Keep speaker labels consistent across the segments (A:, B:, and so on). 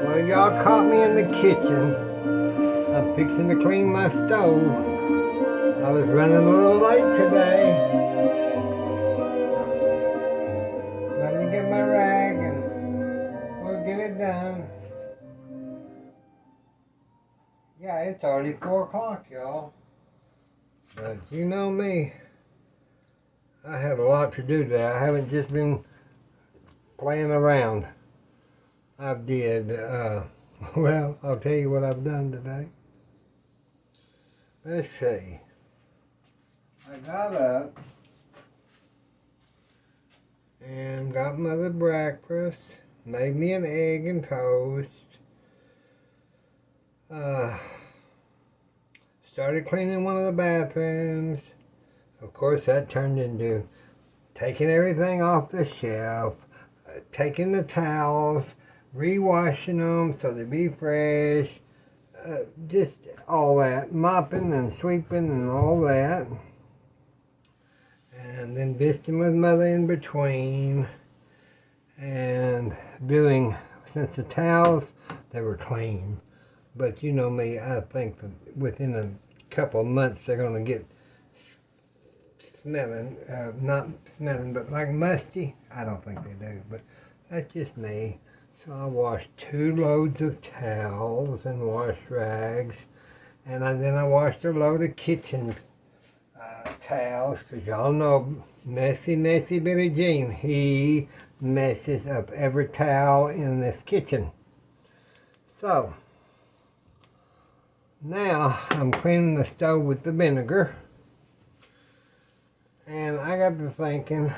A: Well, y'all caught me in the kitchen. I'm fixing to clean my stove. I was running a little late today. Let me get my rag and we'll get it done. Yeah, it's already 4 o'clock, y'all. But you know me. I have a lot to do today. I haven't just been playing around. I did, well, I'll tell you what I've done today. Let's see. I got up and got Mother breakfast, made me an egg and toast, started cleaning one of the bathrooms. Of course, that turned into taking everything off the shelf, taking the towels, re-washing them so they be fresh, just all that, mopping and sweeping and all that. And then visiting with Mother in between, and doing, since the towels, they were clean. But you know me, I think that within a couple of months they're going to get smelling, not smelling, but like musty. I don't think they do, but that's just me. So I washed 2 loads of towels and wash rags, and then I washed a load of kitchen towels, because y'all know messy Billy Jean. He messes up every towel in this kitchen. So now I'm cleaning the stove with the vinegar, and I got to thinking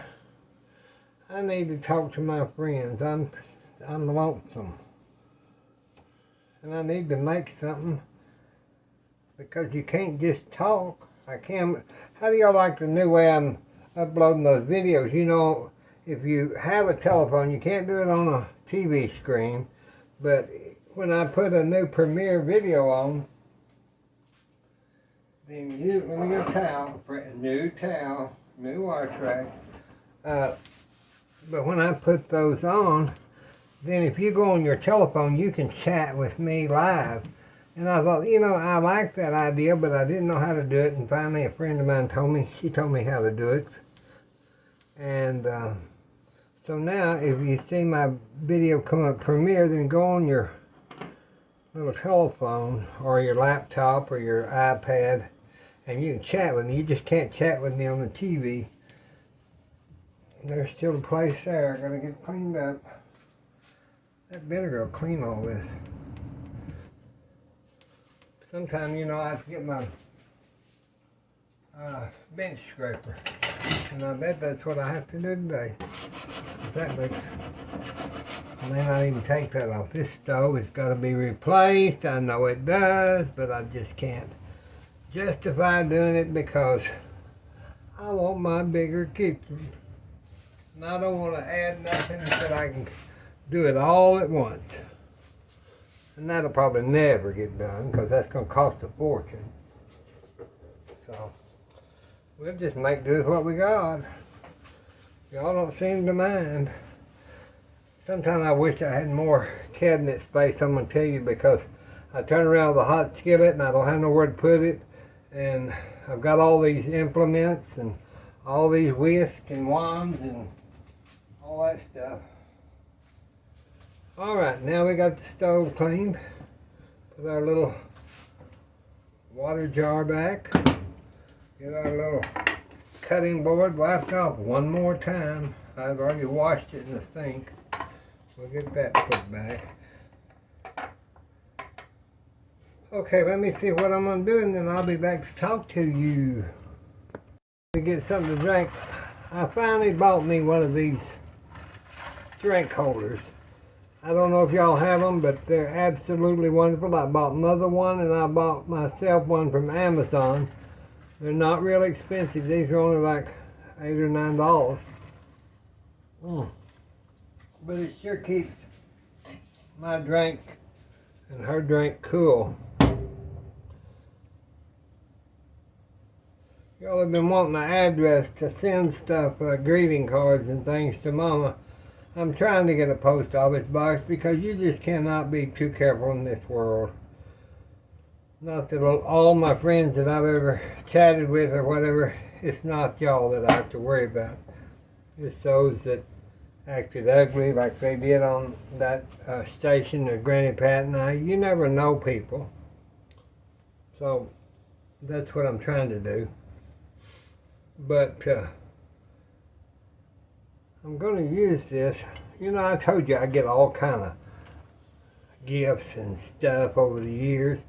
A: I need to talk to my friends. I'm lonesome, and I need to make something, because you can't just talk. I can't. How do y'all like the new way I'm uploading those videos? You know, if you have a telephone, you can't do it on a TV screen, but when I put a new Premiere video on, then let me get a towel, new wash rag. But when I put those on, then if you go on your telephone, you can chat with me live. And I thought, you know, I like that idea, but I didn't know how to do it. And finally, a friend of mine told me how to do it. And so now, if you see my video come up Premiere, then go on your little telephone or your laptop or your iPad, and you can chat with me. You just can't chat with me on the TV. There's still a place there. I gotta get cleaned up. That vinegar will clean all this. Sometimes, you know, I have to get my bench scraper, and I bet that's what I have to do today. That looks, I may not even take that off. This stove has got to be replaced. I know it does, but I just can't justify doing it because I want my bigger kitchen. And I don't want to add nothing that I can do it all at once. And that'll probably never get done because that's going to cost a fortune. So we'll just make do with what we got. Y'all don't seem to mind. Sometimes I wish I had more cabinet space, I'm going to tell you, because I turn around with a hot skillet and I don't have nowhere to put it. And I've got all these implements and all these whisks and wands and all that stuff. Alright, now we got the stove cleaned. Put our little water jar back. Get our little cutting board wiped off one more time. I've already washed it in the sink. We'll get that put back. Okay, let me see what I'm going to do, and then I'll be back to talk to you. To get something to drink, I finally bought me one of these drink holders. I don't know if y'all have them, but they're absolutely wonderful. I bought Mother one, and I bought myself one from Amazon. They're not really expensive. These are only like $8 or $9. But it sure keeps my drink and her drink cool. Y'all have been wanting my address to send stuff, greeting cards and things to Mama. I'm trying to get a post office box because you just cannot be too careful in this world. Not that all my friends that I've ever chatted with or whatever, it's not y'all that I have to worry about. It's those that acted ugly like they did on that station of Granny Pat and I. You never know people. So that's what I'm trying to do. But I'm going to use this. You know, I told you I get all kind of gifts and stuff over the years.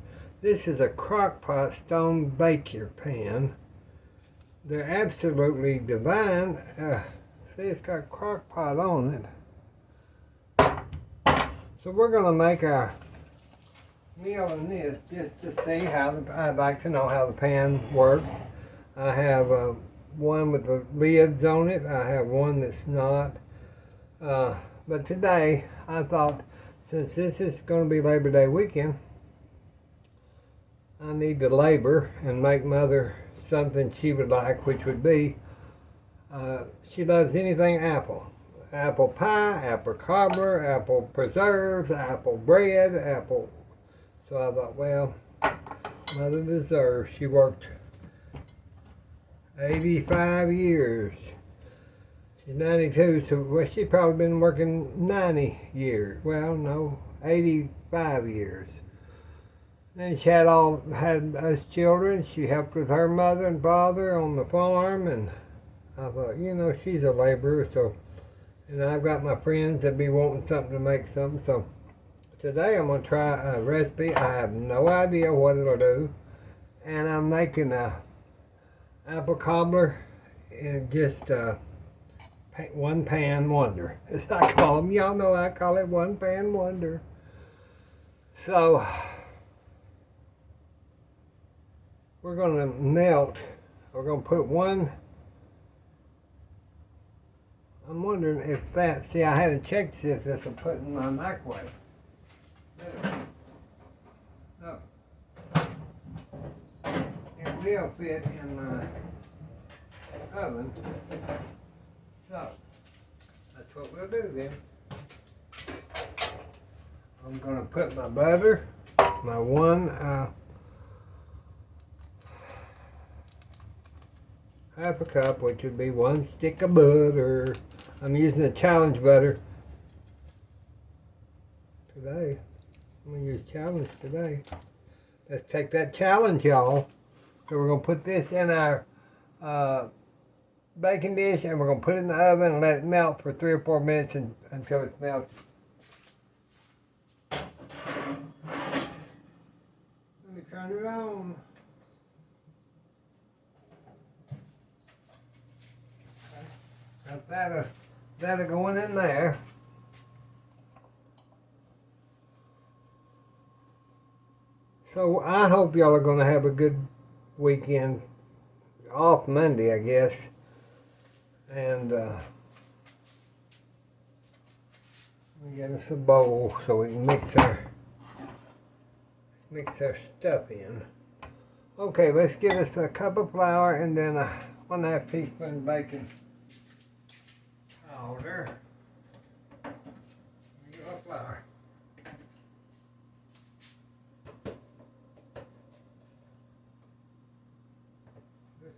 A: This is a crockpot stone baker pan. They're absolutely divine. See, it's got crockpot on it. So we're going to make our meal in this just to see how I'd like to know how the pan works. I have one with the lids on it. I have one that's not. But today I thought, since this is going to be Labor Day weekend, I need to labor and make Mother something she would like, which would be, she loves anything apple. Apple pie, apple cobbler, apple preserves, apple bread, apple. So I thought, well, Mother deserves. She worked 85 years. She's 92, so well, she's probably been working 90 years. Well, no, 85 years. Then she had us children. She helped with her mother and father on the farm, and I thought, you know, she's a laborer, so, and I've got my friends that be wanting something to make something, so today I'm going to try a recipe. I have no idea what it'll do, and I'm making a apple cobbler in just one pan wonder, as I call them. Y'all know I call it one pan wonder. So we're going to melt. We're going to put one. I'm wondering if that, see, I hadn't checked if this will put in my microwave. No. It will fit in my oven. So, that's what we'll do then. I'm going to put my butter, my one half a cup, which would be one stick of butter. I'm using a challenge butter today. I'm going to use challenge today. Let's take that challenge, y'all. So we're going to put this in our baking dish, and we're going to put it in the oven and let it melt for 3 or 4 minutes until it's melted. Let me turn it on. Got that'll going in there. So I hope y'all are going to have a good weekend. Off Monday, I guess. And we get us a bowl so we can mix our stuff in. Okay, let's get us a cup of flour and then a 1/2 teaspoon baking powder. Get our flour. This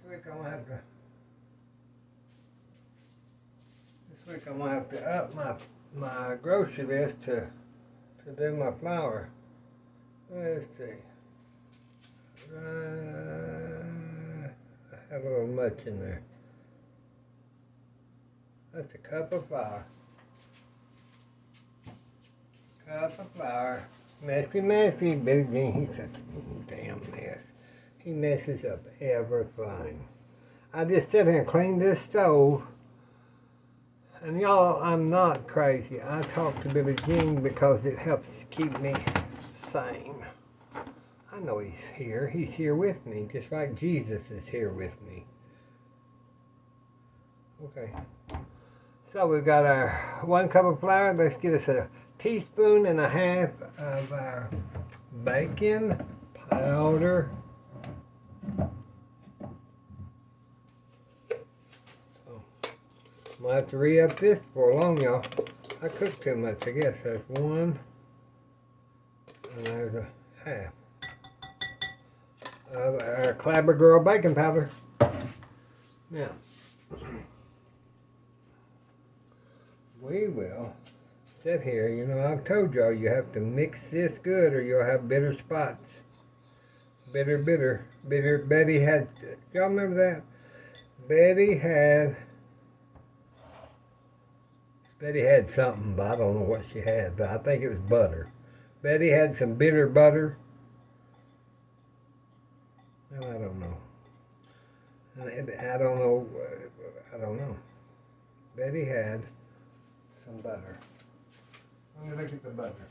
A: week I'm gonna have to up my grocery list to do my flour. Let's see. I have a little much in there. That's a cup of flour. Cup of flour. Messy, messy. Billy Jean, he's such a damn mess. He messes up everything. I just sit here and clean this stove. And y'all, I'm not crazy. I talk to Billy Jean because it helps keep me sane. I know he's here. He's here with me, just like Jesus is here with me. Okay. So we've got our 1 cup of flour. Let's get us a 1.5 teaspoons of our baking powder. I'm going to have to re-up this before long, y'all. I cooked too much, I guess. There's one, and there's a half of our Cobbler Girl baking powder. Now, we will sit here. You know, I've told y'all you have to mix this good or you'll have bitter spots. Bitter. Betty had, y'all remember that? Betty had something, but I don't know what she had, but I think it was butter. Betty had some bitter butter. Well, I don't know. I don't know. Betty had some butter. I'm going to look at the butter.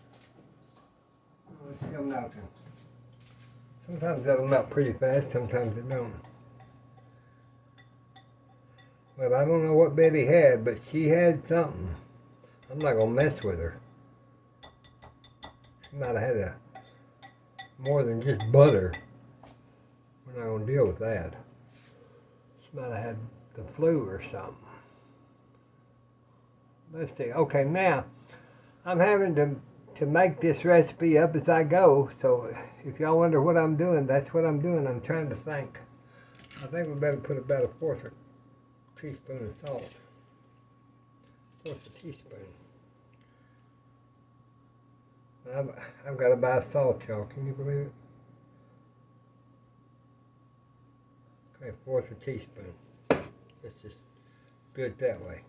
A: Let's see them melting. Sometimes that'll melt pretty fast, sometimes it don't. Well, I don't know what Betty had, but she had something. I'm not going to mess with her. She might have had more than just butter. We're not going to deal with that. She might have had the flu or something. Let's see. Okay, now, I'm having to make this recipe up as I go, so if y'all wonder what I'm doing, that's what I'm doing. I'm trying to think. I think we better put about a fourth teaspoon of salt. Fourth a teaspoon. I've got to buy salt, y'all. Can you believe it? Okay, fourth a teaspoon. Let's just do it that way.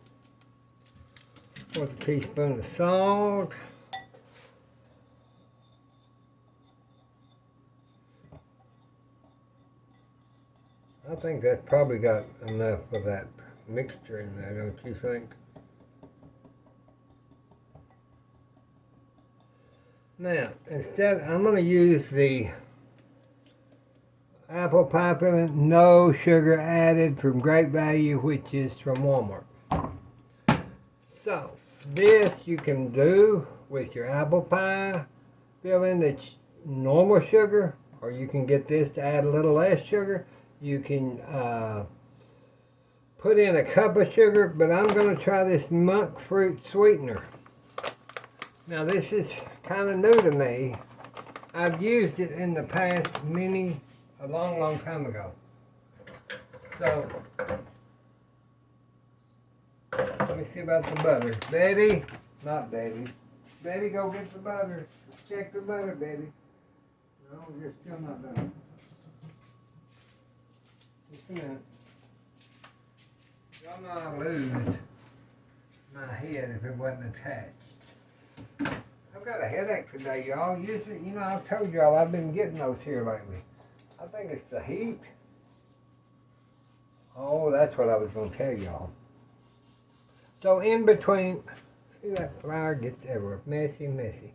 A: Fourth a teaspoon of salt. I think that's probably got enough of that mixture in there, don't you think? Now, instead, I'm going to use the apple pie filling, no sugar added, from Great Value, which is from Walmart. So, this you can do with your apple pie filling that's normal sugar, or you can get this to add a little less sugar. You can put in a cup of sugar, but I'm going to try this monk fruit sweetener. Now this is kind of new to me. I've used it in the past a long time ago. So, let me see about the butter. Betty, go get the butter. Check the butter, Betty. No, you're still not done. Just a minute. Y'all know I lose my head if it wasn't attached. I've got a headache today, y'all. Usually, you know, I've told y'all I've been getting those here lately. I think it's the heat. Oh, that's what I was going to tell y'all. So in between, see that flour gets everywhere. Messy.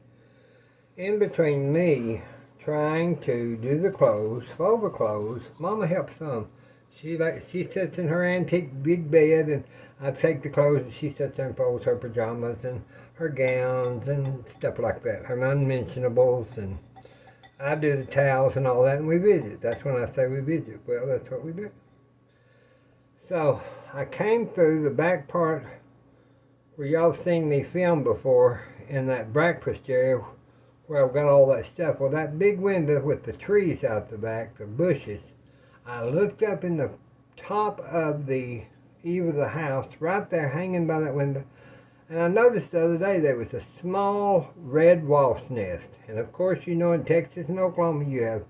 A: In between me trying to do the clothes, fold the clothes, Mama helps some. She sits in her antique big bed, and I take the clothes, and she sits there and folds her pajamas and her gowns and stuff like that, her unmentionables, and I do the towels and all that, and we visit. That's when I say we visit. Well, that's what we do. So I came through the back part where y'all seen me film before, in that breakfast area where I've got all that stuff. Well, that big window with the trees out the back, the bushes, I looked up in the top of the eave of the house, right there hanging by that window, and I noticed the other day there was a small red wasp nest. And of course, you know, in Texas and Oklahoma you have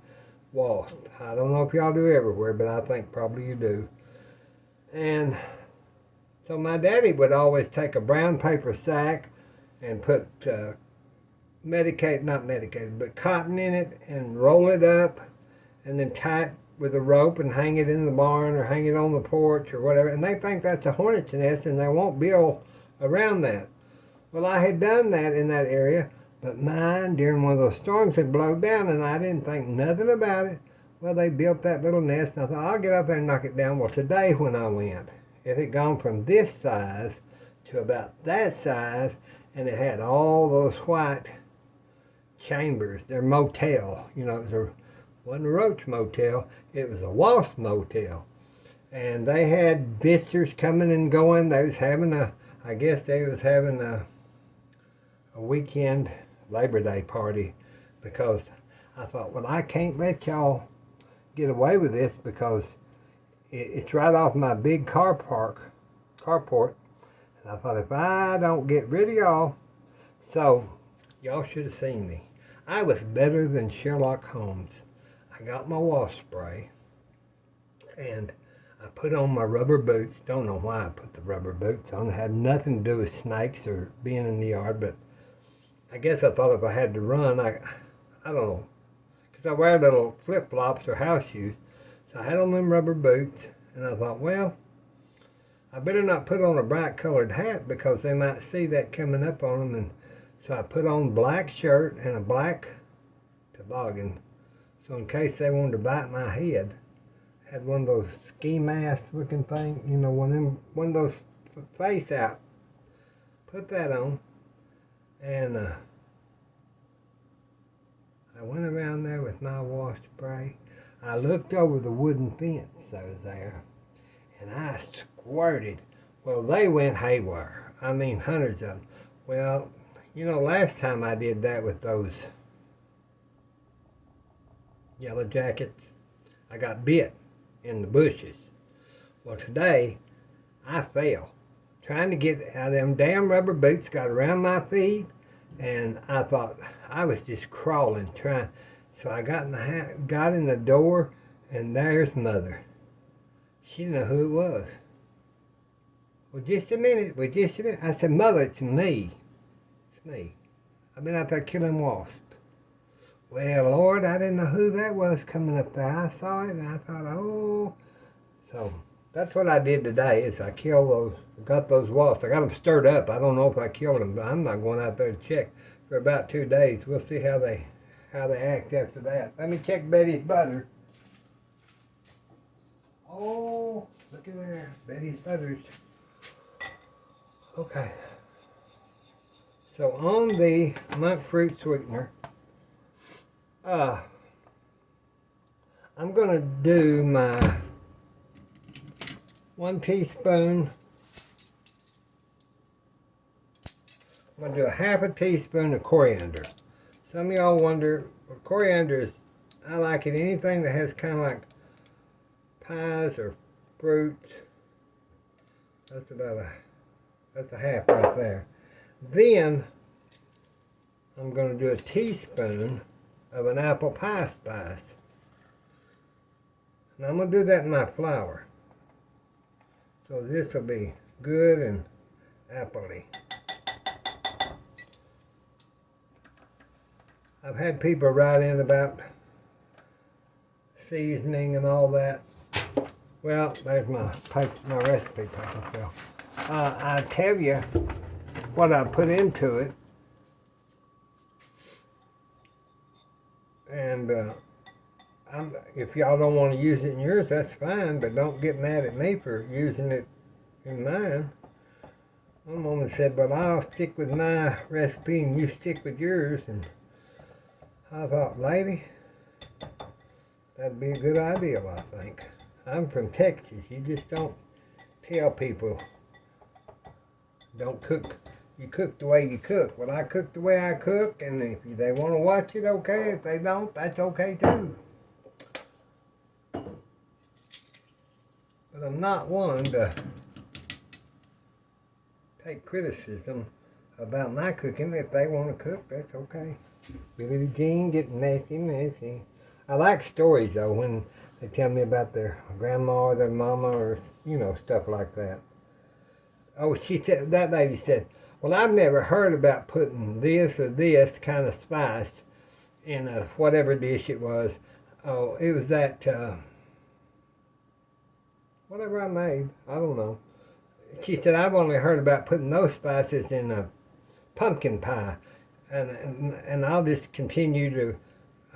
A: wasps. I don't know if y'all do everywhere, but I think probably you do. And so my daddy would always take a brown paper sack and put not medicated, but cotton in it, and roll it up and then tie it with a rope and hang it in the barn or hang it on the porch or whatever. And they think that's a hornet's nest and they won't build around that. Well, I had done that in that area, but mine during one of those storms had blown down and I didn't think nothing about it. Well, they built that little nest and I thought, I'll get up there and knock it down. Well, today when I went, it had gone from this size to about that size, and it had all those white chambers. They're motel. You know, it wasn't a roach motel, it was a wasp motel. And they had visitors coming and going. They was having I guess they was having a weekend Labor Day party because I thought, well, I can't let y'all get away with this because it's right off my big carport. And I thought, if I don't get rid of y'all, so y'all should have seen me. I was better than Sherlock Holmes. I got my wasp spray and I put on my rubber boots. Don't know why I put the rubber boots on. It had nothing to do with snakes or being in the yard, but I guess I thought if I had to run, I don't know, because I wear little flip-flops or house shoes. So I had on them rubber boots, and I thought, well, I better not put on a bright colored hat because they might see that coming up on them. And so I put on a black shirt and a black toboggan. So in case they wanted to bite my head, I had one of those ski mask looking thing, you know, one of those face out. Put that on, and I went around there with my wasp spray. I looked over the wooden fence that was there, and I squirted. Well, they went haywire. I mean, hundreds of them. Well, you know, last time I did that with those yellow jackets, I got bit in the bushes. Well, today, I fell. Trying to get out of them damn rubber boots, got around my feet, and I thought I was just crawling, trying. So I got in the door, and there's Mother. She didn't know who it was. Well, just a minute. I said, Mother, it's me. It's me. I've been out there killing wasps. Well, Lord, I didn't know who that was coming up there. I saw it, and I thought, oh. So that's what I did today, is I got those wasps. I got them stirred up. I don't know if I killed them, but I'm not going out there to check for about 2 days. We'll see how they act after that. Let me check Betty's butter. Oh, look at there, Betty's butters. Okay. So on the monk fruit sweetener, I'm going to do my 1 teaspoon. I'm going to do a half a teaspoon of coriander. Some of y'all wonder, well, coriander is, I like it anything that has kind of like pies or fruits. That's a half right there. Then I'm going to do a teaspoon of an apple pie spice. And I'm going to do that in my flour. So this will be good and appley. I've had people write in about seasoning and all that. Well, there's my recipe paper, Phil. I'll tell you what I put into it. And if y'all don't want to use it in yours, that's fine, but don't get mad at me for using it in mine. One woman said, well, I'll stick with my recipe and you stick with yours. And I thought, lady, that'd be a good idea, I think. I'm from Texas. You just don't tell people, don't cook. You cook the way you cook. Well, I cook the way I cook, and if they want to watch it, okay. If they don't, that's okay too. But I'm not one to take criticism about my cooking. If they want to cook, that's okay. Billy Jean getting messy. I like stories, though, when they tell me about their grandma or their mama or, you know, stuff like that. Oh, that lady said, well, I've never heard about putting this or this kind of spice in whatever dish it was. Oh, it was that, whatever I made. I don't know. She said, I've only heard about putting those spices in a pumpkin pie. And I'll just continue to,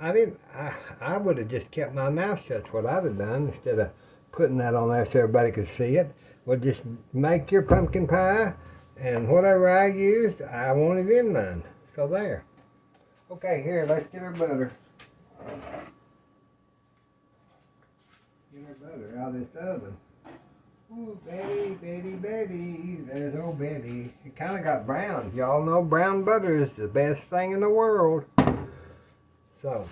A: I would have just kept my mouth shut, what I'd have done, instead of putting that on there so everybody could see it. Well, just make your pumpkin pie, and whatever I used, I wanted in mine. So there. Okay, here, let's get our butter. Get our butter out of this oven. Ooh, Betty. There's old bitty. It kind of got brown. Y'all know brown butter is the best thing in the world. So,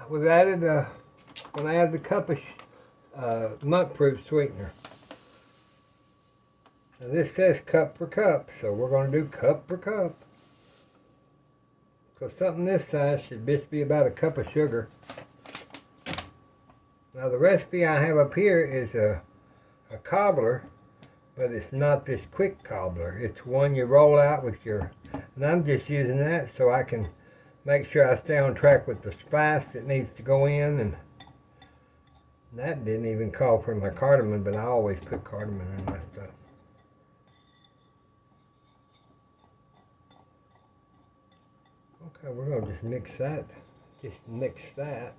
A: we've added, when I add the cup of monk fruit sweetener. Now this says cup for cup, so we're going to do cup for cup. So something this size should just be about a cup of sugar. Now the recipe I have up here is a cobbler, but it's not this quick cobbler. It's one you roll out with your, and I'm just using that so I can make sure I stay on track with the spice that needs to go in. And that didn't even call for my cardamon, but I always put cardamon in my stuff. Okay, we're going to just mix that. Just mix that.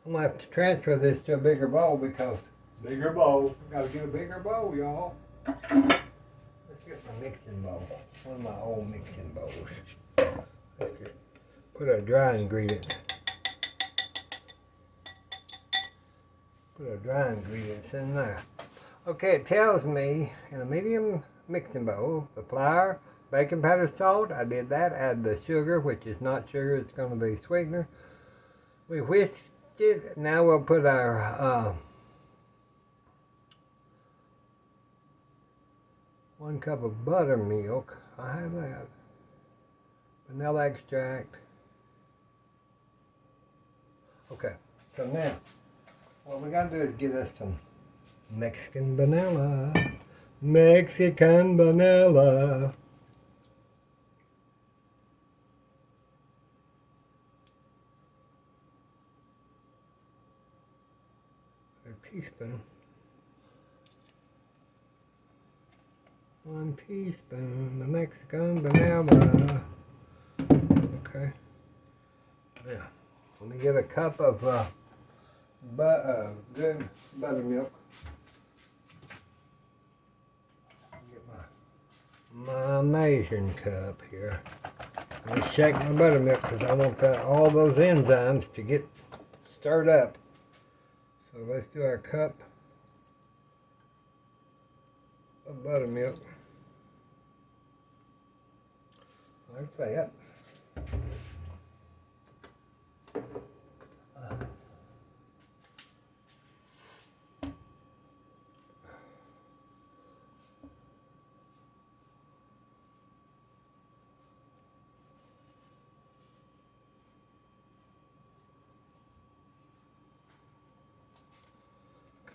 A: I'm going to have to transfer this to a bigger bowl because bigger bowl. Got to get a bigger bowl, y'all. Let's get my mixing bowl. One of my old mixing bowls. Let's just put our dry ingredients. Put our dry ingredients in there. Okay, it tells me in a medium mixing bowl, the flour, baking powder, salt. I did that. Add the sugar, which is not sugar. It's going to be sweetener. We whisked it. Now we'll put our 1 cup of buttermilk. I have that. Vanilla extract. Okay, so now what we got to do is get us some Mexican vanilla. Mexican vanilla. A teaspoon. 1 teaspoon of Mexican vanilla. Okay. Now, let me get a cup of good buttermilk. Get my measuring cup here. Let me shake my buttermilk because I want all those enzymes to get stirred up. So let's do our cup of buttermilk. Like that.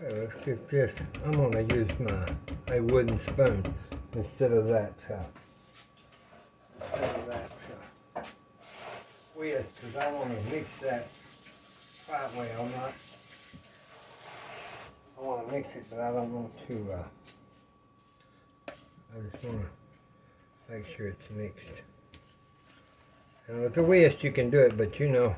A: Okay, let's get this. I'm going to use a wooden spoon instead of that whisk, because I want to mix that right way. I want to mix it, but I don't want to. I just want to make sure it's mixed. And with the whisk, you can do it, but you know.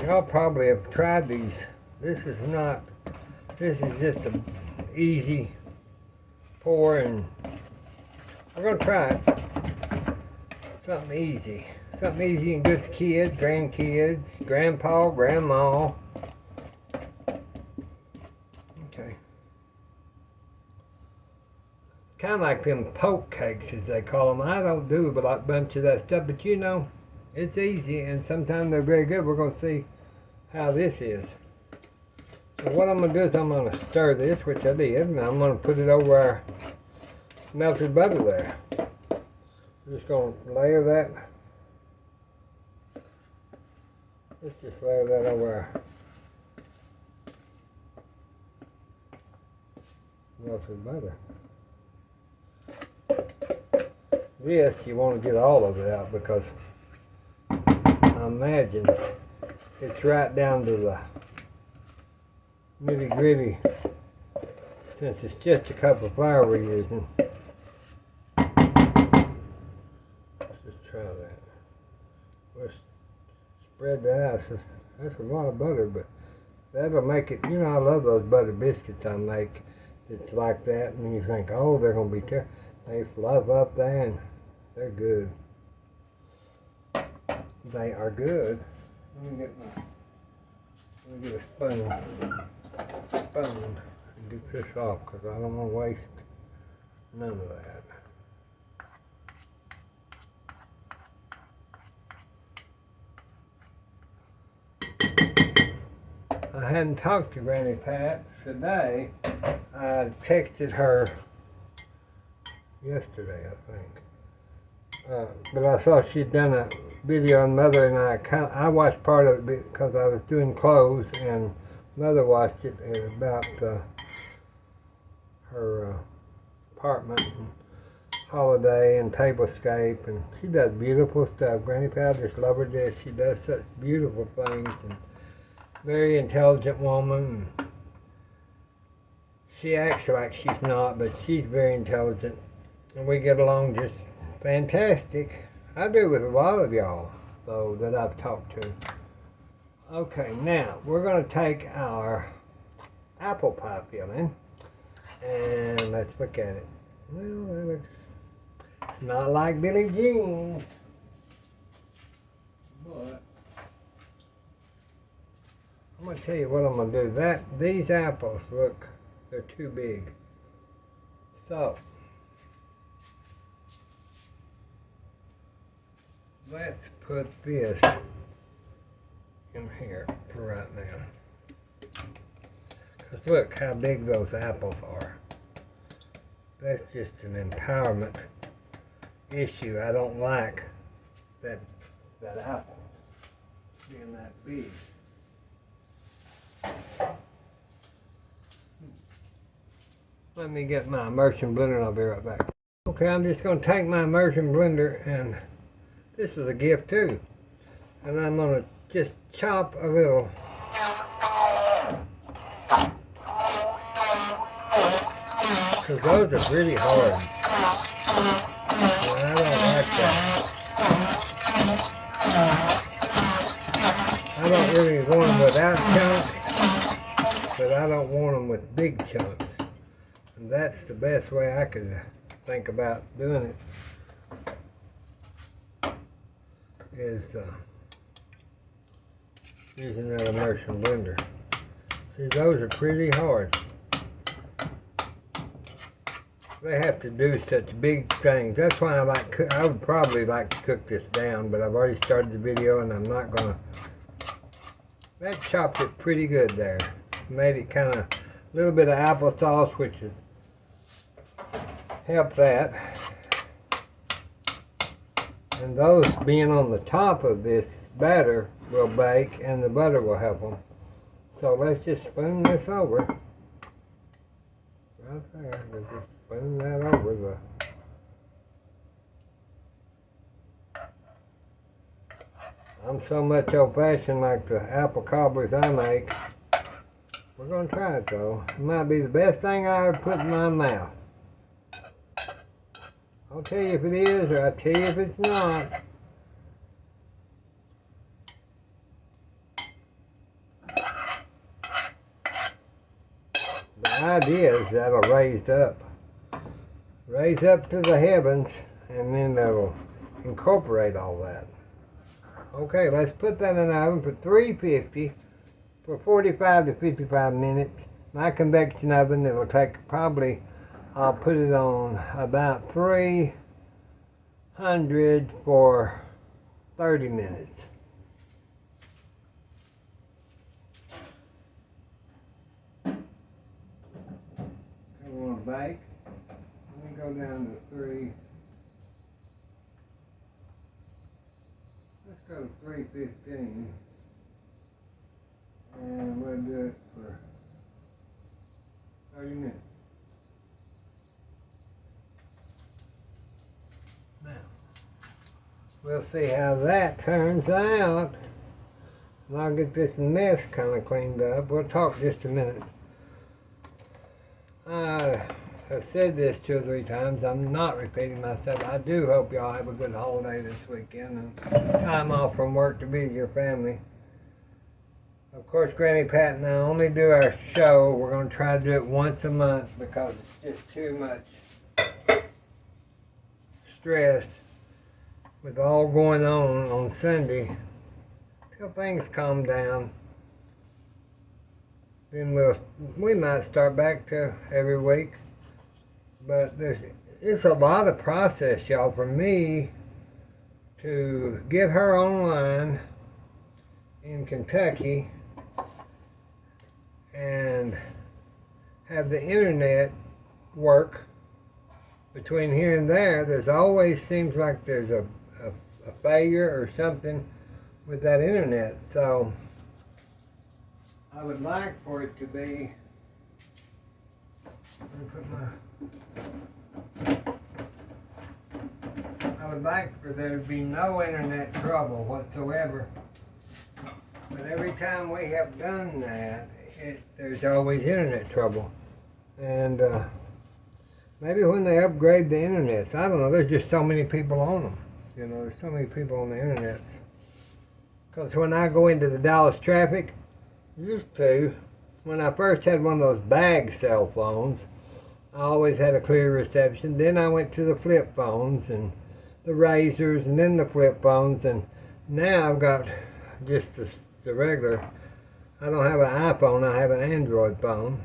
A: Y'all probably have tried these. This is just an easy pour, and we're going to try it. Something easy. Something easy you can do with kids, grandkids, grandpa, grandma. Okay. Kind of like them poke cakes, as they call them. I don't do a bunch of that stuff, but you know, it's easy, and sometimes they're very good. We're going to see how this is. So what I'm going to do is I'm going to stir this, which I did, and I'm going to put it over our melted butter there. I'm just going to layer that. Let's just layer that over our melted butter. This, you want to get all of it out because I imagine it's right down to the nitty gritty, since it's just a cup of flour we're using. try that. Let's spread that out. That's a lot of butter, but that'll make it, you know, I love those butter biscuits I make. It's like that, and you think, oh, they're going to be terrible. They fluff up there, and they're good. They are good. Let me get a spoon and get this off, because I don't want to waste none of that. I hadn't talked to Granny Pat today. I texted her yesterday, I think. But I saw she'd done a video on Mother, and I watched part of it because I was doing clothes, and Mother watched it about her apartment and holiday and tablescape, and she does beautiful stuff. Granny Pat, I just love her to death. She does such beautiful things, and very intelligent woman. She acts like she's not, but she's very intelligent, and we get along just fantastic. I do with a lot of y'all, though, that I've talked to. Okay, now we're going to take our apple pie filling, and let's look at it. Well, that looks, it's not like Billie Jean's, but I'm going to tell you what I'm going to do. These apples, look, they're too big. So, let's put this in here for right now. Because look how big those apples are. That's just an empowerment issue. I don't like that apple being that big. Let me get my immersion blender and I'll be right back. Okay, I'm just going to take my immersion blender, and this is a gift too. And I'm going to just chop a little. Because those are pretty hard. And I don't like that. I don't really want them without chunks, but I don't want them with big chunks. And that's the best way I could think about doing it, is using that immersion blender. See, those are pretty hard. They have to do such big things. That's why I would probably like to cook this down, but I've already started the video and I'm not gonna. That chopped it pretty good there. Made it kind of a little bit of applesauce, which would help that. And those being on the top of this batter will bake, and the butter will help them. So let's just spoon this over. Right there. We'll just spoon that over I'm so much old-fashioned like the apple cobblers I make. We're going to try it though. It might be the best thing I ever put in my mouth. I'll tell you if it is, or I'll tell you if it's not. The idea is that'll raise up to the heavens, and then that'll incorporate all that. Okay, let's put that in the oven for 350 for 45 to 55 minutes. My convection oven, it'll take probably, I'll put it on about 300 for 30 minutes. I want to bake. Let me go down to 3. Let's go to 315. And we'll do it for 30 minutes. Now, we'll see how that turns out. And I'll get this mess kind of cleaned up. We'll talk just a minute. have said this 2 or 3 times. I'm not repeating myself. I do hope y'all have a good holiday this weekend and time off from work to be with your family. Of course, Granny Pat and I only do our show. We're going to try to do it once a month because it's just too much stress with all going on Sunday. Till things calm down, then we might start back to every week. But it's a lot of process, y'all, for me to get her online in Kentucky and have the internet work. Between here and there, there's always seems like there's a failure or something with that internet. So I would like for it to be, I would like for there to be no internet trouble whatsoever. But every time we have done that, there's always internet trouble. And maybe when they upgrade the internets, I don't know, there's just so many people on them. You know, there's so many people on the internet. Because when I go into the Dallas traffic, used to, when I first had one of those bag cell phones, I always had a clear reception. Then I went to the flip phones and the razors and then the flip phones. And now I've got just the regular. I don't have an iPhone, I have an Android phone.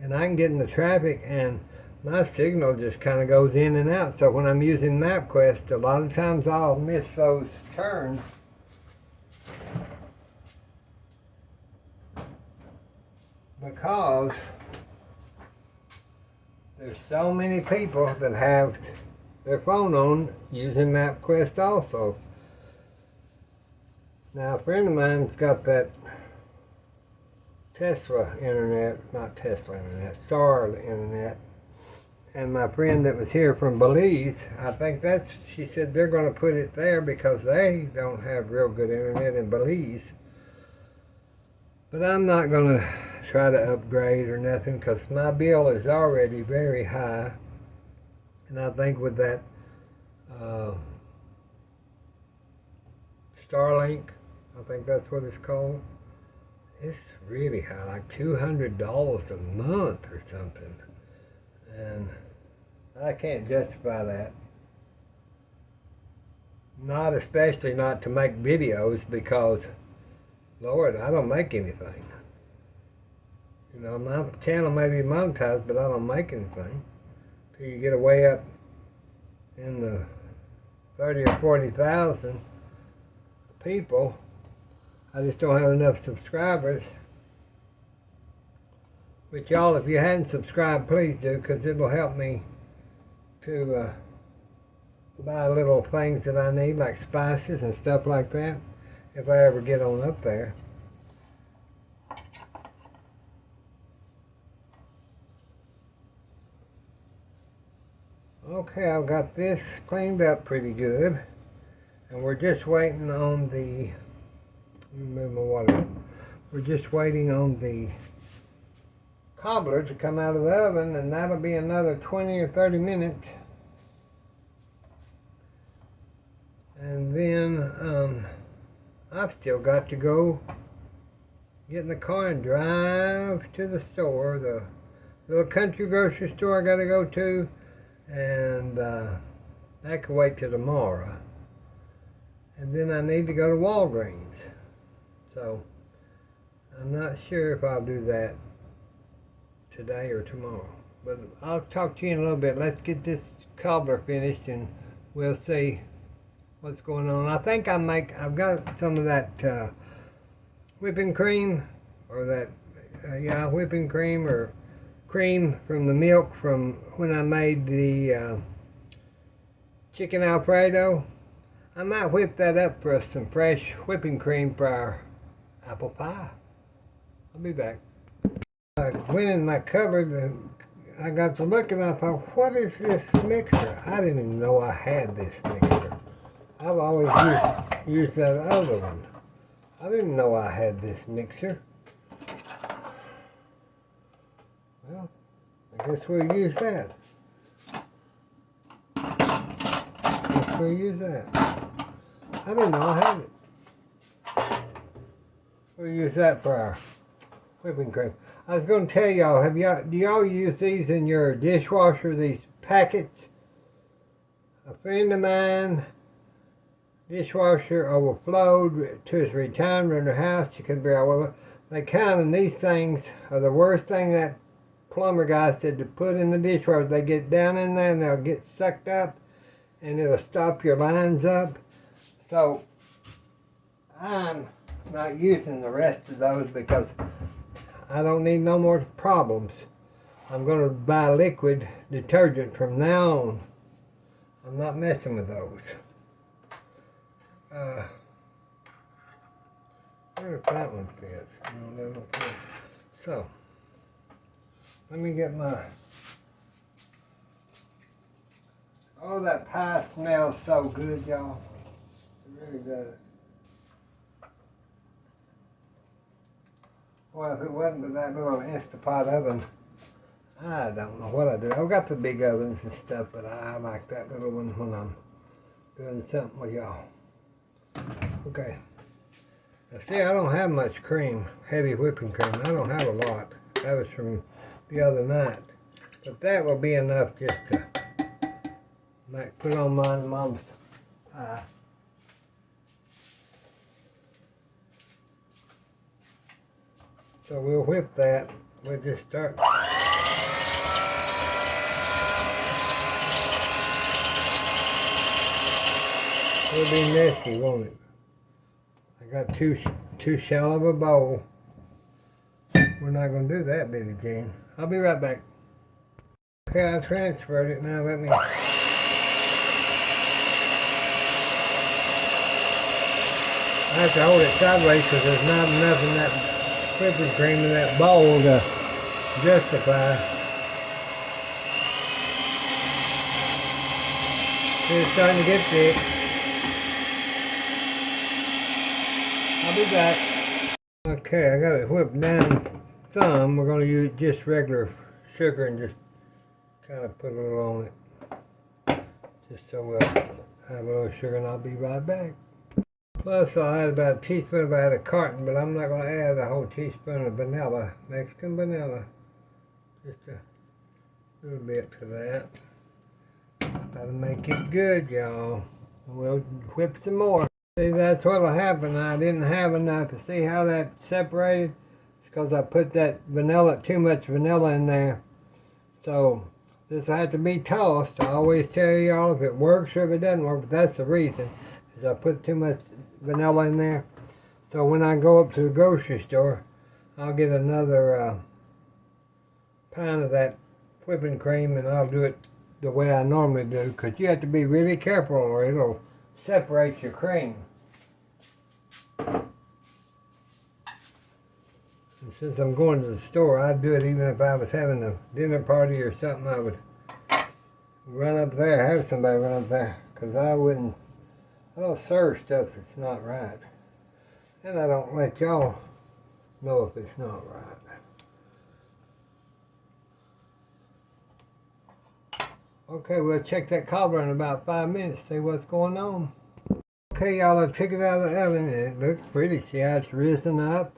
A: And I can get in the traffic and my signal just kind of goes in and out. So when I'm using MapQuest, a lot of times I'll miss those turns. Because there's so many people that have their phone on using MapQuest also. Now a friend of mine's got that Tesla internet, not Tesla internet, Star internet. And my friend that was here from Belize, I think she said they're going to put it there because they don't have real good internet in Belize. But I'm not going to try to upgrade or nothing because my bill is already very high. And I think with that Starlink, I think that's what it's called, it's really high, like $200 a month or something. And I can't justify that. Not especially not to make videos because, Lord, I don't make anything. You know, my channel may be monetized, but I don't make anything. Till you get way up in the 30 or 40,000 people, I just don't have enough subscribers. Which y'all, if you hadn't subscribed, please do, because it'll help me to buy little things that I need, like spices and stuff like that, if I ever get on up there. Okay, I've got this cleaned up pretty good, and we're just waiting on the, let me move my water. We're just waiting on the Cobbler to come out of the oven, and that'll be another 20 or 30 minutes. And then I've still got to go get in the car and drive to the store, the little country grocery store I got to go to, and that can wait till tomorrow. And then I need to go to Walgreens. So I'm not sure if I'll do that today or tomorrow, but I'll talk to you in a little bit. Let's get this cobbler finished and we'll see what's going on. I think I've got some of that whipping cream, or that whipping cream or cream from the milk from when I made the chicken Alfredo. I might whip that up for us, some fresh whipping cream for our apple pie. I'll be back. I went in my cupboard and I got to looking and I thought, what is this mixer? I didn't even know I had this mixer. I've always used that other one. I didn't know I had this mixer. Well, I Guess we'll use that. Guess we'll use that. I didn't know I had it. We'll use that for our whipping cream. I was going to tell y'all, do y'all use these in your dishwasher, these packets? A friend of mine, dishwasher overflowed to his retirement in their house. She couldn't be able. They kind of, these things are the worst thing. That plumber guy said to put in the dishwasher. They get down in there and they'll get sucked up and it'll stop your lines up. So I'm not using the rest of those because I don't need no more problems. I'm going to buy liquid detergent from now on. I'm not messing with those. Where if that one fits? No, that don't fit. So, let me get my... Oh, that pie smells so good, y'all. It really does. Well, if it wasn't for that little Instapot oven, I don't know what I do. I've got the big ovens and stuff, but I like that little one when I'm doing something with y'all. Okay. Now see, I don't have much cream, heavy whipping cream. I don't have a lot. That was from the other night. But that will be enough just to put on mine and Mom's pie. So we'll whip that. We'll just start. It'll be messy, won't it? I got too shallow of a bowl. We're not going to do that, Billy Jean. I'll be right back. Okay, I transferred it. Now let me... I have to hold it sideways because there's not enough in that whipping cream in that bowl to justify. It's starting to get thick. I'll be back. Okay, I got it whipped down some. We're going to use just regular sugar and just kind of put a little on it. Just so we'll have a little sugar, and I'll be right back. Plus, I'll add about a teaspoon if I had a carton, but I'm not going to add a whole teaspoon of vanilla, Mexican vanilla. Just a little bit to that. That'll make it good, y'all. We'll whip some more. See, that's what'll happen. I didn't have enough. To see how that separated? It's because I put that vanilla, too much vanilla in there. So this had to be tossed. I always tell y'all if it works or if it doesn't work, but that's the reason. Is I put too much vanilla in there. So when I go up to the grocery store, I'll get another pint of that whipping cream, and I'll do it the way I normally do, because you have to be really careful or it'll separate your cream. And since I'm going to the store, I'd do it even if I was having a dinner party or something. I would run up there, have somebody run up there, because I don't serve stuff that's not right. And I don't let y'all know if it's not right. Okay, we'll check that cobbler in about 5 minutes, see what's going on. Okay, y'all, I took it out of the oven and it looks pretty. See how it's risen up?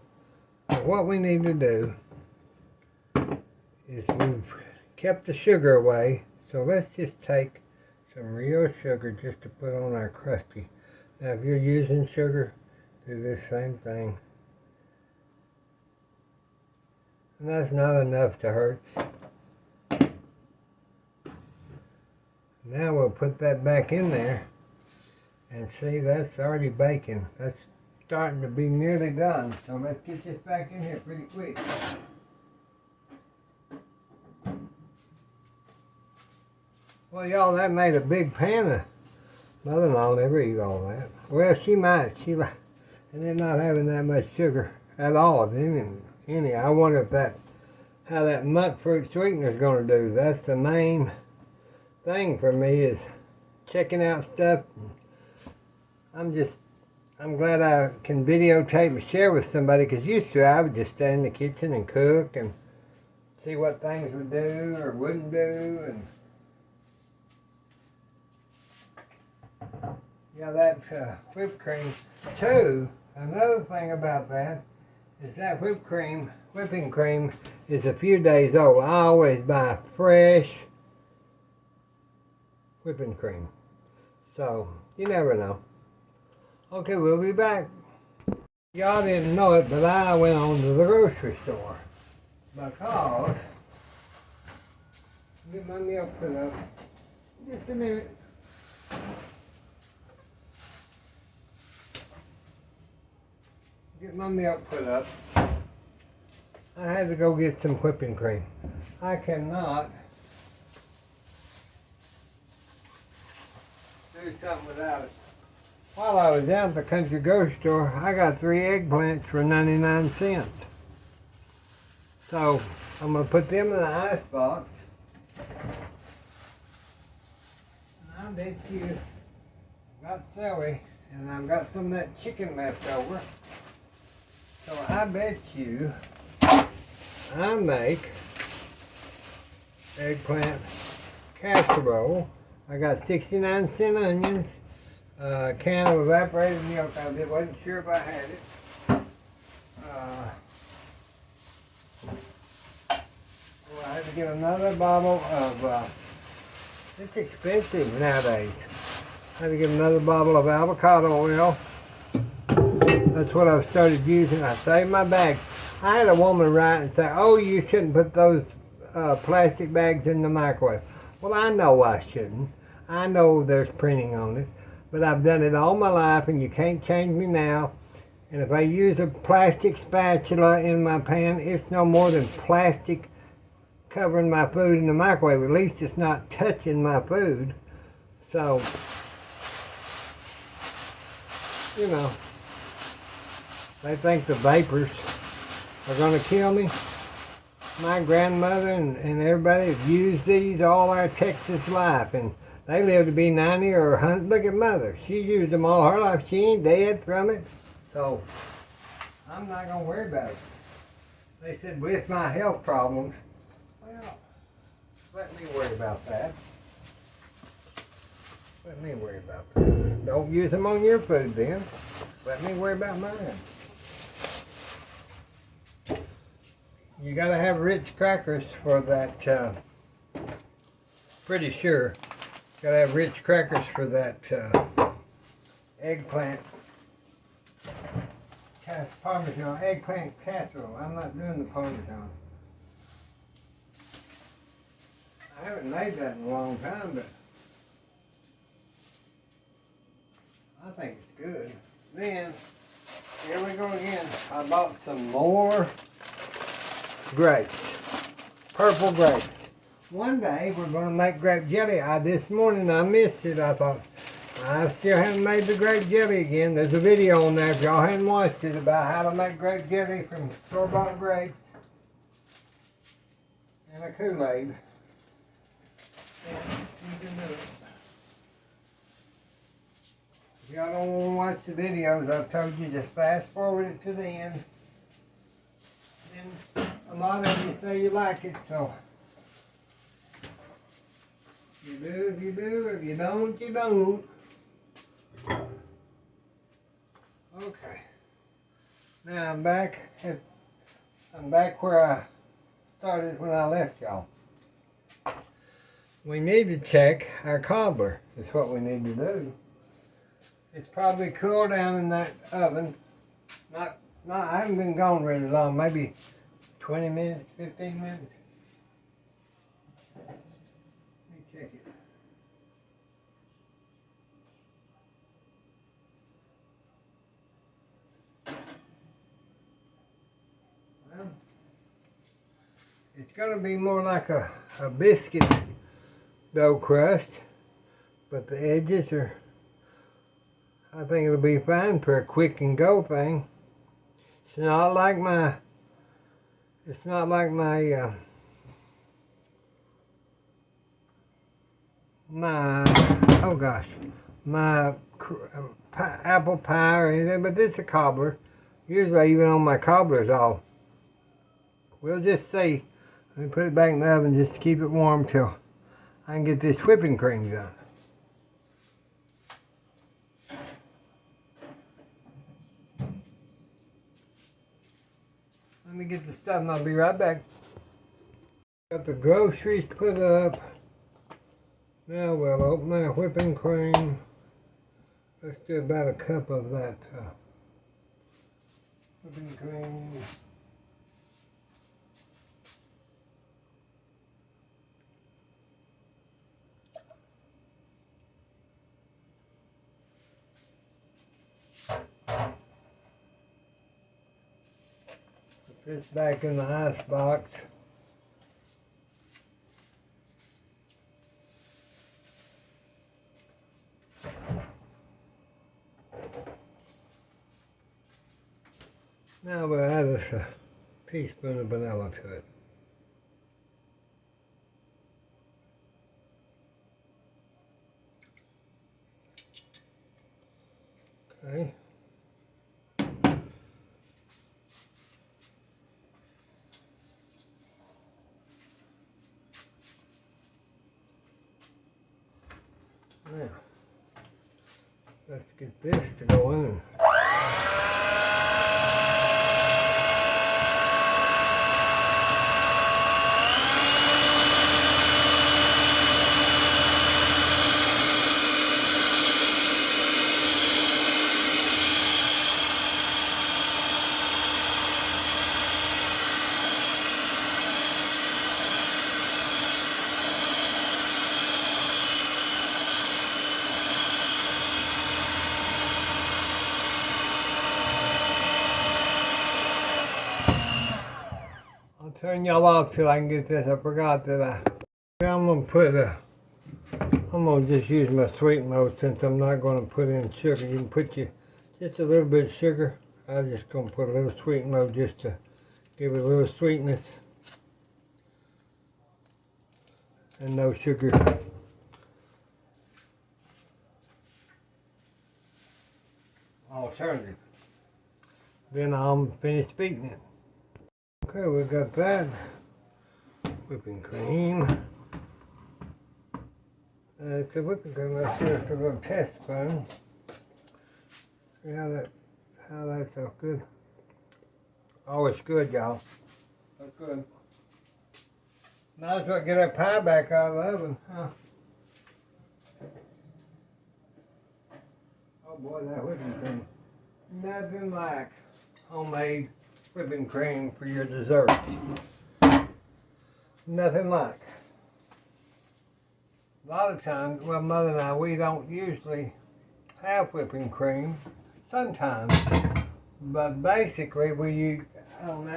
A: But what we need to do is we've kept the sugar away. So let's just take some real sugar just to put on our crusty. Now, if you're using sugar, do this same thing. And that's not enough to hurt. Now we'll put that back in there, and see, that's already baking. That's starting to be nearly done. So let's get this back in here pretty quick. Well, y'all, that made a big pan of... Mother-in-law never eat all that. Well, she might. And they're not having that much sugar at all. Any, I wonder if how that monk fruit sweetener is going to do. That's the main thing for me, is checking out stuff. I'm glad I can videotape and share with somebody, because used to I would just stay in the kitchen and cook and see what things would do or wouldn't do, and yeah, that whipped cream too. Another thing about that is that whipping cream is a few days old. I always buy fresh whipping cream, so you never know. Okay, we'll be back. Y'all didn't know it, but I went on to the grocery store because get my milk put up. Just a minute. Get my milk put up. I had to go get some whipping cream. I cannot do something without it. While I was out at the country grocery store, I got 3 eggplants for 99 cents. So I'm going to put them in the ice box. And I bet you got celery, and I've got some of that chicken left over. So I bet you I make eggplant casserole. I got 69-cent onions, a can of evaporated milk. I wasn't sure if I had it. I had to get another bottle of, it's expensive nowadays. I had to get another bottle of avocado oil. That's what I've started using. I saved my bags. I had a woman write and say, oh, you shouldn't put those plastic bags in the microwave. Well, I know I shouldn't. I know there's printing on it. But I've done it all my life, and you can't change me now. And if I use a plastic spatula in my pan, it's no more than plastic covering my food in the microwave. At least it's not touching my food. So, you know, they think the vapors are going to kill me. My grandmother and everybody have used these all our Texas life, and they live to be 90 or 100. Look at Mother. She used them all her life. She ain't dead from it. So, I'm not going to worry about it. They said with my health problems, well, let me worry about that. Let me worry about that. Don't use them on your food then. Let me worry about mine. You gotta have Ritz crackers for that, pretty sure. Gotta have Ritz crackers for that eggplant Parmesan, eggplant casserole. I'm not doing the Parmesan. I haven't made that in a long time, but I think it's good. Then, here we go again. I bought some more grapes. Purple grapes. One day we're going to make grape jelly. This morning I missed it. I thought, I still haven't made the grape jelly again. There's a video on there if y'all hadn't watched it about how to make grape jelly from store-bought grapes and a Kool-Aid. You can do it. If y'all don't want to watch the videos, I've told you just fast forward it to the end. And a lot of you say you like it, so you do if you do, if you don't, you don't. Okay. Now I'm back where I started when I left y'all. We need to check our cobbler. That's what we need to do. It's probably cooled down in that oven. I haven't been gone really long, maybe 20 minutes, 15 minutes. Let me check it. Well, it's going to be more like a biscuit dough crust, but the edges are, I think it'll be fine for a quick and go thing. It's not like my oh gosh, my apple pie or anything, but this is a cobbler. Usually even on my cobblers we'll just say Let me put it back in the oven just to keep it warm till I can get this whipping cream done. Let me get the stuff and I'll be right back. Got the groceries put up. Now we'll open our whipping cream. Let's do about a cup of that whipping cream. Put this back in the ice box. Now we'll add us a teaspoon of vanilla to it. Okay. Now, let's get this to go in. Turn y'all off till I can get this. I forgot that I'm gonna just use my sweet mode since I'm not gonna put in sugar. You can put just a little bit of sugar. I'm just gonna put a little sweet mode just to give it a little sweetness and no sugar. Alternative. Then I'm finished beating it. Okay, we got that whipping cream. It's a whipping cream. Let's do a little test spoon. See how that's so good. Oh, it's good, y'all. That's good. Might as well get our pie back out of the oven, huh? Oh boy, that whipping cream. Nothing like homemade whipping cream for your desserts. Nothing like. A lot of times, well, Mother and I, we don't usually have whipping cream. Sometimes, but basically, we use on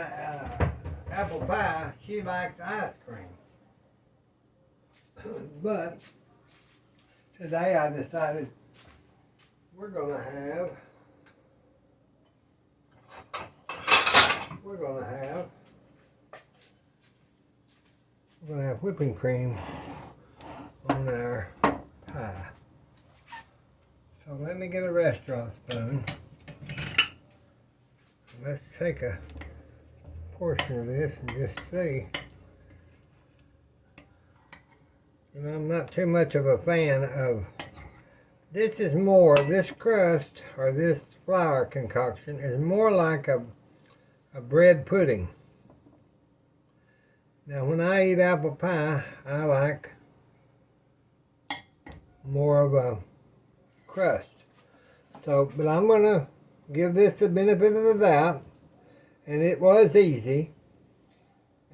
A: apple pie. She likes ice cream, but today I decided we're gonna have whipping cream on our pie. So let me get a restaurant spoon. Let's take a portion of this and just see. And I'm not too much of a fan of this. Is more, this crust or this flour concoction is more like a bread pudding. Now when I eat apple pie, I like more of a crust. So, but I'm gonna give this the benefit of the doubt, and it was easy,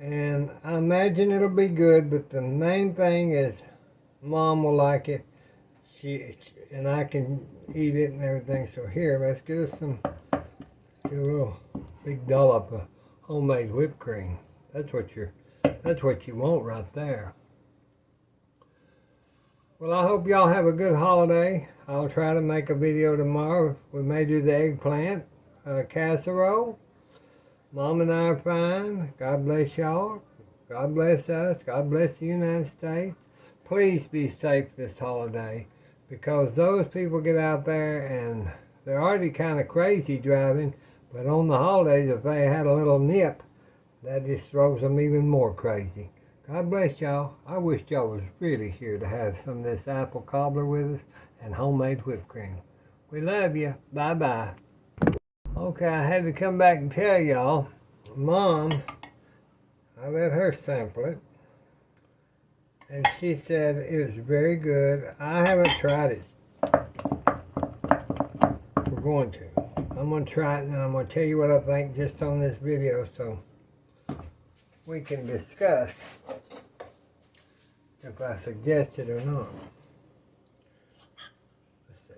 A: and I imagine it'll be good, but the main thing is Mom will like it, and I can eat it and everything. So here, let's get us get a little big dollop of homemade whipped cream. That's what you want right there. Well, I hope y'all have a good holiday. I'll try to make a video tomorrow. We may do the eggplant casserole. Mom and I are fine. God bless y'all. God bless us. God bless the United States. Please be safe this holiday, because those people get out there and they're already kind of crazy driving, but on the holidays, if they had a little nip, that just throws them even more crazy. God bless y'all. I wish y'all was really here to have some of this apple cobbler with us and homemade whipped cream. We love you. Bye-bye. Okay, I had to come back and tell y'all, Mom, I let her sample it, and she said it was very good. I haven't tried it. We're going to. I'm going to try it, and I'm going to tell you what I think just on this video so we can discuss if I suggest it or not. Let's see.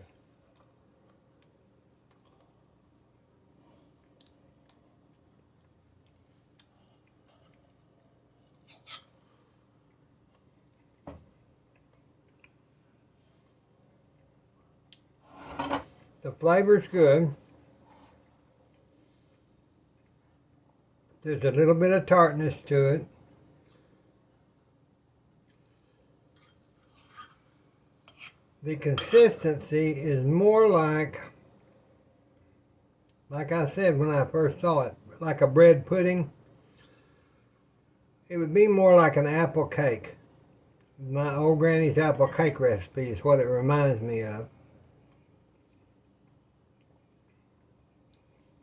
A: The flavor's good. There's a little bit of tartness to it. The consistency is more like I said when I first saw it, like a bread pudding. It would be more like an apple cake. My old granny's apple cake recipe is what it reminds me of.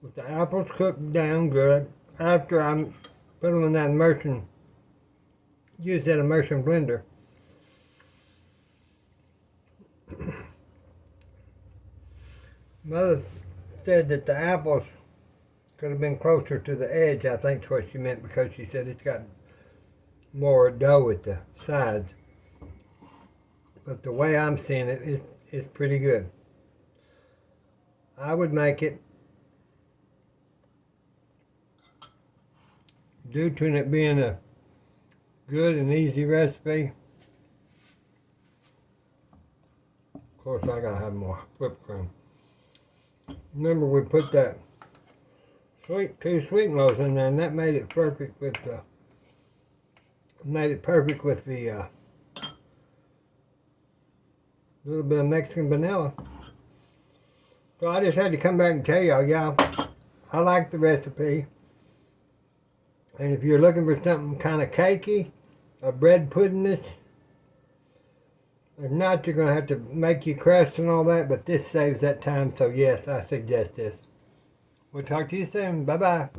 A: But the apples cooked down good. After I put them in that use that immersion blender. Mother said that the apples could have been closer to the edge. I think that's what she meant, because she said it's got more dough at the sides. But the way I'm seeing it, it's pretty good. I would make it, due to it being a good and easy recipe. Of course, I gotta have more whipped cream. Remember, we put that two sweet loaves in there, and that made it perfect with the little bit of Mexican vanilla. So I just had to come back and tell y'all, yeah, I like the recipe. And if you're looking for something kind of cakey, or bread puddingish, if not, you're going to have to make your crust and all that, but this saves that time, so yes, I suggest this. We'll talk to you soon. Bye-bye.